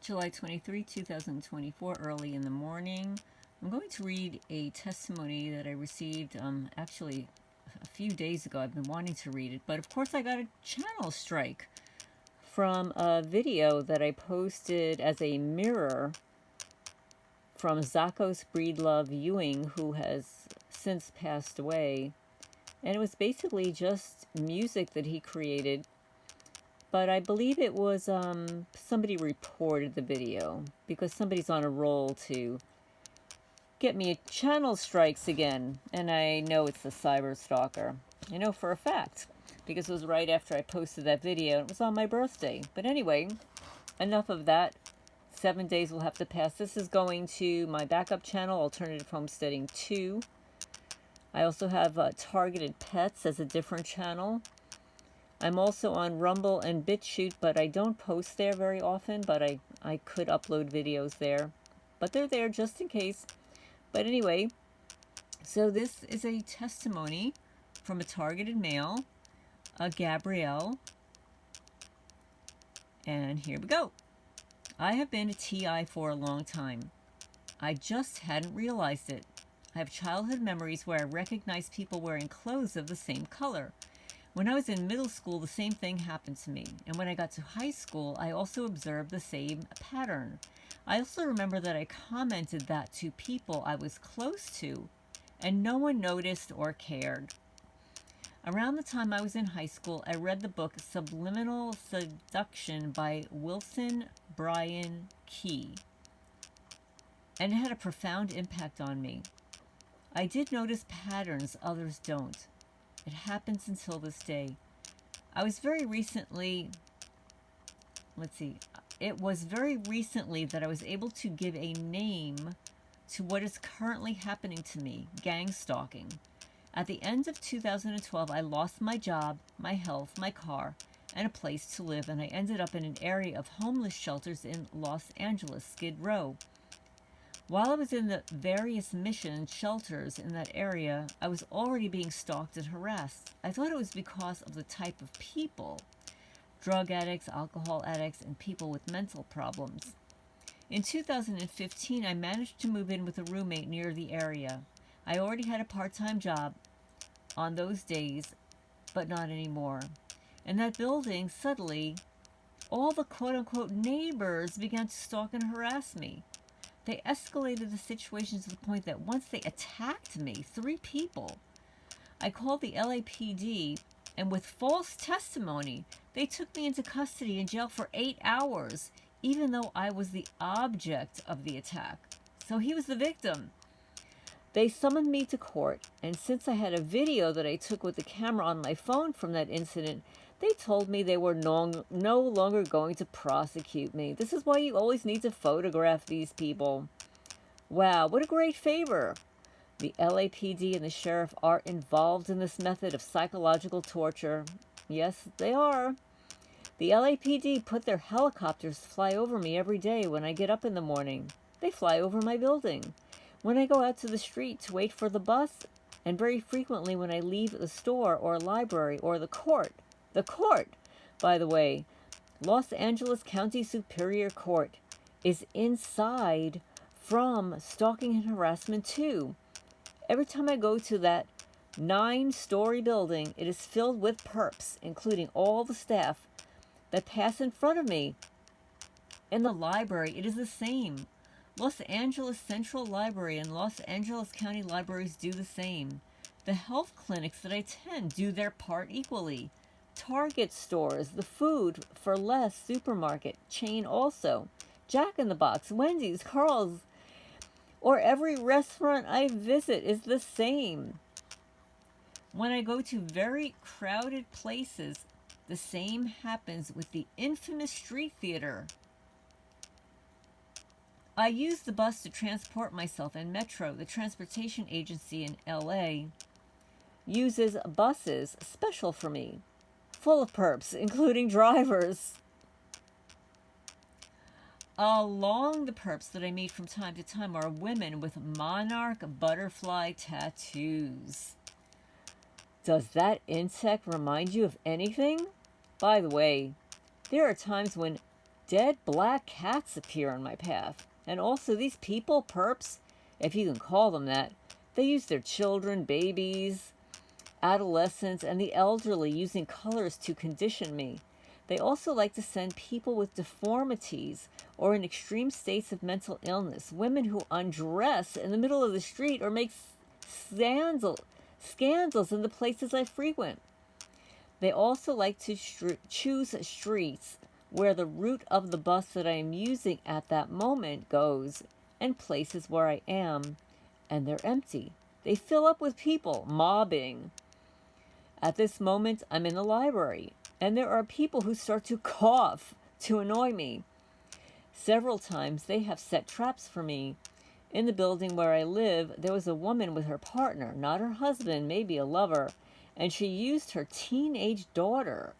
July 23, 2024, early in the morning. I'm going to read a testimony that I received actually a few days ago. I've been wanting to read it, but of course I got a channel strike from a video that I posted as a mirror from Zakos Breedlove Ewing, who has since passed away. And it was basically just music that he created. But I believe it was somebody reported the video because somebody's on a roll to get me channel strikes again. And I know it's the cyber stalker. I know for a fact because it was right after I posted that video. It was on my birthday. But anyway, enough of that. 7 days will have to pass. This is going to my backup channel, Alternative Homesteading 2. I also have Targeted Pets as a different channel. I'm also on Rumble and BitChute, but I don't post there very often, but I could upload videos there. But they're there just in case. But anyway, so this is a testimony from a targeted male, Gabriel. And here we go. I have been a TI for a long time. I just hadn't realized it. I have childhood memories where I recognize people wearing clothes of the same color. When I was in middle school, the same thing happened to me. And when I got to high school, I also observed the same pattern. I also remember that I commented that to people I was close to, and no one noticed or cared. Around the time I was in high school, I read the book Subliminal Seduction by Wilson Bryan Key, and it had a profound impact on me. I did notice patterns others don't. It happens until this day. It was very recently that I was able to give a name to what is currently happening to me, gang stalking. At the end of 2012, I lost my job, my health, my car, and a place to live, and I ended up in an area of homeless shelters in Los Angeles, Skid Row. While I was in the various mission shelters in that area, I was already being stalked and harassed. I thought it was because of the type of people: drug addicts, alcohol addicts, and people with mental problems. In 2015, I managed to move in with a roommate near the area. I already had a part-time job on those days, but not anymore. In that building, suddenly, all the quote-unquote neighbors began to stalk and harass me. They escalated the situation to the point that once they attacked me, 3 people. I called the LAPD, and with false testimony, they took me into custody in jail for 8 hours, even though I was the object of the attack. So he was the victim. They summoned me to court, and since I had a video that I took with the camera on my phone from that incident, they told me they were no longer going to prosecute me. This is why you always need to photograph these people. Wow, what a great favor. The LAPD and the sheriff are involved in this method of psychological torture. Yes, they are. The LAPD put their helicopters to fly over me every day when I get up in the morning. They fly over my building. When I go out to the street to wait for the bus, and very frequently when I leave the store or library or the court. The court, by the way, Los Angeles County Superior Court, is inside from stalking and harassment too. Every time I go to that 9-story building, it is filled with perps, including all the staff that pass in front of me. In the library, it is the same. Los Angeles Central Library and Los Angeles County Libraries do the same. The health clinics that I attend do their part equally. Target stores, the food for less supermarket chain also, Jack in the Box, Wendy's, Carl's, or every restaurant I visit is the same. When I go to very crowded places, the same happens with the infamous street theater. I use the bus to transport myself, and Metro, the transportation agency in LA, uses buses special for me, full of perps, including drivers. Along the perps that I meet from time to time are women with monarch butterfly tattoos. Does that insect remind you of anything? By the way, there are times when dead black cats appear in my path. And also these people, perps, if you can call them that, they use their children, babies, adolescents, and the elderly using colors to condition me. They also like to send people with deformities or in extreme states of mental illness, women who undress in the middle of the street or make scandals in the places I frequent. They also like to choose streets where the route of the bus that I am using at that moment goes, and places where I am, and they're empty. They fill up with people, mobbing. At this moment, I'm in the library, and there are people who start to cough to annoy me. Several times they have set traps for me. In the building where I live, there was a woman with her partner, not her husband, maybe a lover, and she used her teenage daughter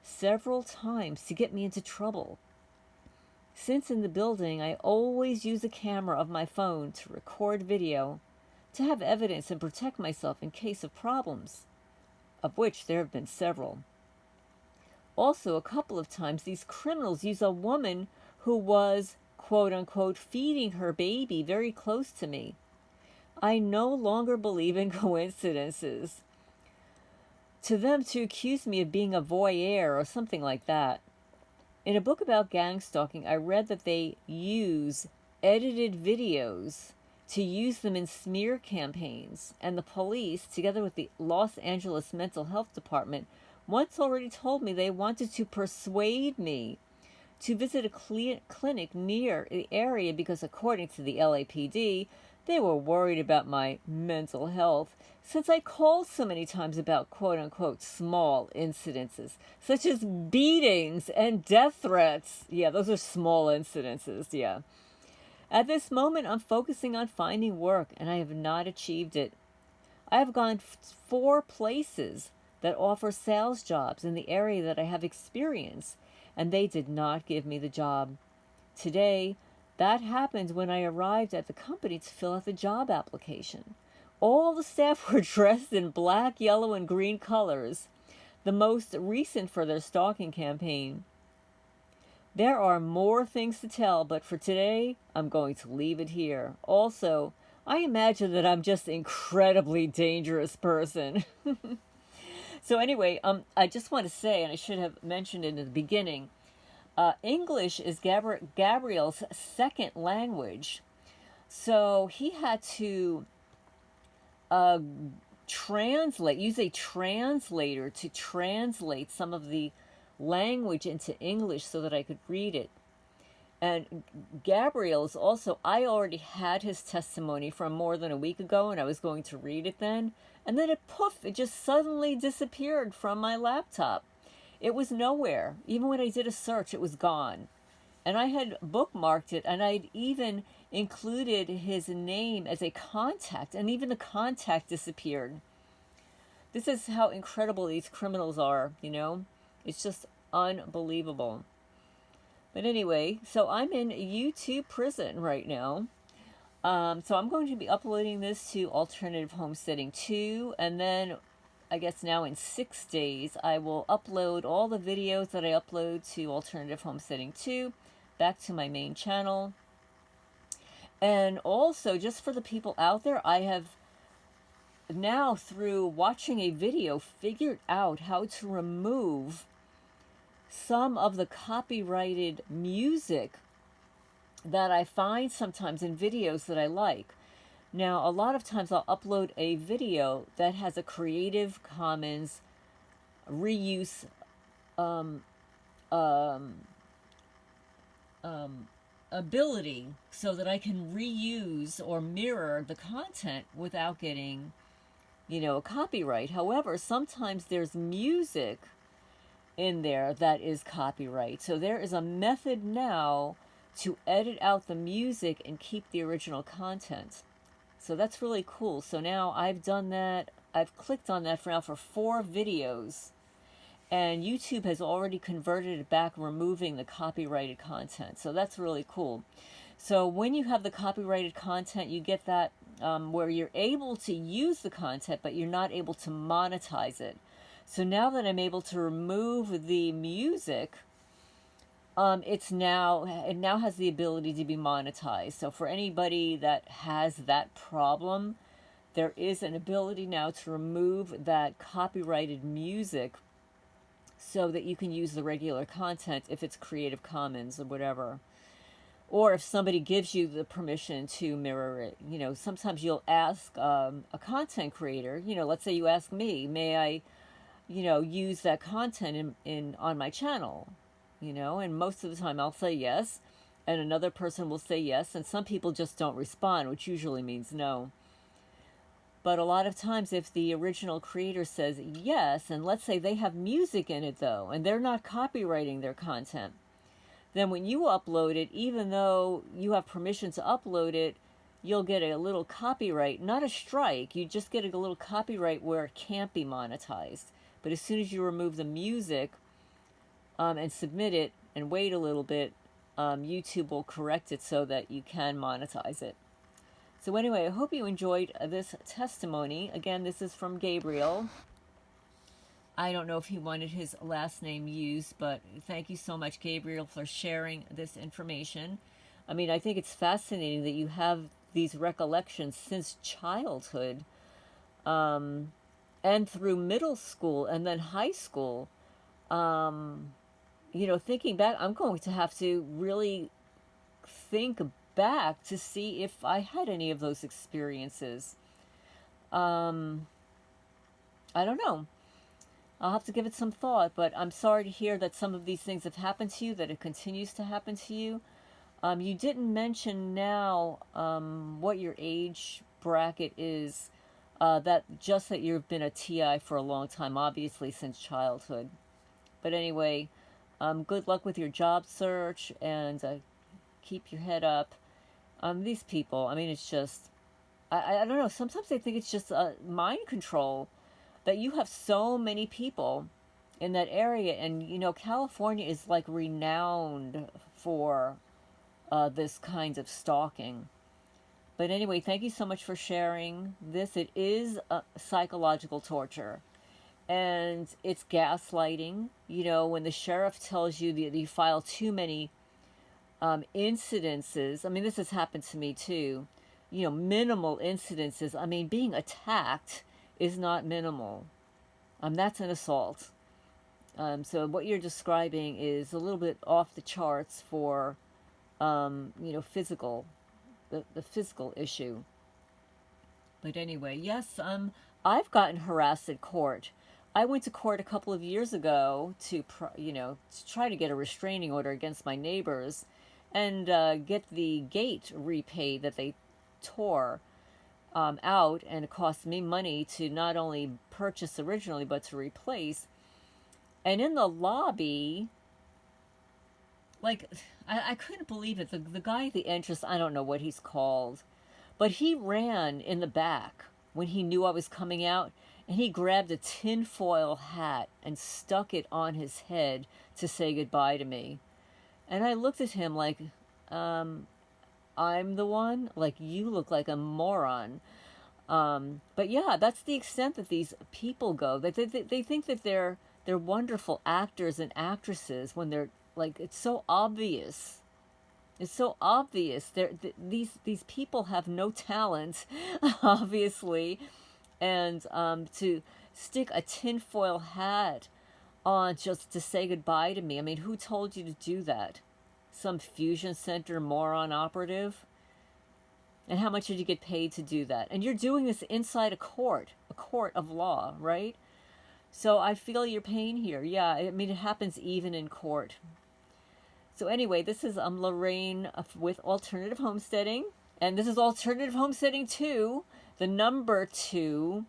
several times to get me into trouble. Since in the building, I always use a camera of my phone to record video, to have evidence and protect myself in case of problems, of which there have been several. Also, a couple of times, these criminals use a woman who was, quote unquote, feeding her baby very close to me. I no longer believe in coincidences. To them, to accuse me of being a voyeur or something like that. In a book about gang stalking, I read that they use edited videos to use them in smear campaigns, and the police, together with the Los Angeles Mental Health Department, once already told me they wanted to persuade me to visit a clinic near the area because, according to the LAPD, they were worried about my mental health, since I called so many times about quote-unquote small incidences, such as beatings and death threats. Yeah, those are small incidences, yeah. At this moment, I'm focusing on finding work, and I have not achieved it. I have gone 4 places that offer sales jobs in the area that I have experience, and they did not give me the job. Today, that happened when I arrived at the company to fill out the job application. All the staff were dressed in black, yellow, and green colors, the most recent for their stalking campaign. There are more things to tell, but for today, I'm going to leave it here. Also, I imagine that I'm just an incredibly dangerous person. So anyway, I just want to say, and I should have mentioned it in the beginning, English is Gabriel's second language. So he had to use a translator to translate some of the language into English so that I could read it. And Gabriel is also, I already had his testimony from more than a week ago, and I was going to read it then. And then it just suddenly disappeared from my laptop. It was nowhere. Even when I did a search, it was gone. And I had bookmarked it, and I'd even included his name as a contact, and even the contact disappeared. This is how incredible these criminals are, you know? It's just unbelievable. But anyway, so I'm in YouTube prison right now. So I'm going to be uploading this to Alternative Homesteading 2, and then I guess now in 6 days I will upload all the videos that I upload to Alternative Homesteading 2 back to my main channel. And also, just for the people out there, I have now, through watching a video, figured out how to remove some of the copyrighted music that I find sometimes in videos that I like. Now, a lot of times I'll upload a video that has a Creative Commons reuse ability, so that I can reuse or mirror the content without getting, a copyright. However, sometimes there's music in there that is copyright. So there is a method now to edit out the music and keep the original content. So that's really cool. So now I've done that. I've clicked on that for 4 videos. And YouTube has already converted it back, removing the copyrighted content. So that's really cool. So when you have the copyrighted content, you get that where you're able to use the content, but you're not able to monetize it. So now that I'm able to remove the music, it now has the ability to be monetized. So for anybody that has that problem, there is an ability now to remove that copyrighted music so that you can use the regular content if it's Creative Commons or whatever. Or if somebody gives you the permission to mirror it. Sometimes you'll ask a content creator, let's say you ask me, may I, use that content in on my channel? And most of the time I'll say yes, and another person will say yes, and some people just don't respond, which usually means no. But a lot of times, if the original creator says yes, and let's say they have music in it though, and they're not copywriting their content, then when you upload it, even though you have permission to upload it, you'll get a little copyright, not a strike, you just get a little copyright where it can't be monetized. But as soon as you remove the music and submit it and wait a little bit, YouTube will correct it so that you can monetize it. So anyway, I hope you enjoyed this testimony. Again, this is from Gabriel. I don't know if he wanted his last name used, but thank you so much, Gabriel, for sharing this information. I mean, I think it's fascinating that you have these recollections since childhood, and through middle school and then high school. Thinking back, I'm going to have to really think back to see if I had any of those experiences. I don't know. I'll have to give it some thought, but I'm sorry to hear that some of these things have happened to you, that it continues to happen to you. You didn't mention now what your age bracket is, that you've been a TI for a long time, obviously since childhood. But anyway, good luck with your job search, and keep your head up. These people, I mean, it's just, I don't know, sometimes I think it's just mind control, that you have so many people in that area. And, California is like renowned for this kind of stalking. But anyway, thank you so much for sharing this. It is psychological torture. And it's gaslighting. When the sheriff tells you that you file too many incidences. I mean, this has happened to me too. Minimal incidences. I mean, being attacked is not minimal. That's an assault. So what you're describing is a little bit off the charts for, physical, the physical issue. But anyway, yes, I've gotten harassed at court. I went to court a couple of years ago to try to get a restraining order against my neighbors and get the gate repaid that they tore out, and it cost me money to not only purchase originally but to replace. And in the lobby, like, I couldn't believe it. The guy at the entrance, I don't know what he's called, but he ran in the back when he knew I was coming out, and he grabbed a tinfoil hat and stuck it on his head to say goodbye to me. And I looked at him like, I'm the one? Like, you look like a moron. But yeah, that's the extent that these people go. They think that they're wonderful actors and actresses when they're like, it's so obvious. It's so obvious. These people have no talent, obviously. And to stick a tinfoil hat on just to say goodbye to me. I mean, who told you to do that? Some fusion center moron operative? And how much did you get paid to do that? And you're doing this inside a court of law, right? So I feel your pain here. Yeah, I mean, it happens even in court. So anyway, this is Lorraine with Alternative Homesteading. And this is Alternative Homesteading 2, the number 2.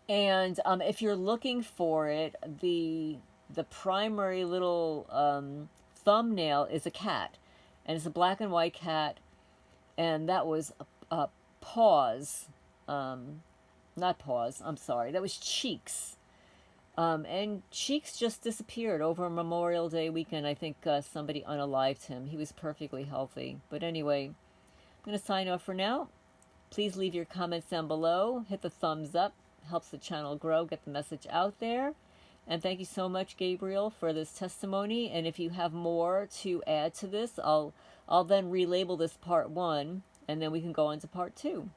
And if you're looking for it, the primary little thumbnail is a cat. And it's a black and white cat. And that was Paws. Not Paws, I'm sorry. That was Cheeks. And Cheeks just disappeared over Memorial Day weekend. I think somebody unalived him. He was perfectly healthy. But anyway, I'm going to sign off for now. Please leave your comments down below. Hit the thumbs up. Helps the channel grow, get the message out there. And thank you so much, Gabriel, for this testimony. And if you have more to add to this, I'll then relabel this part 1, and then we can go on to part 2.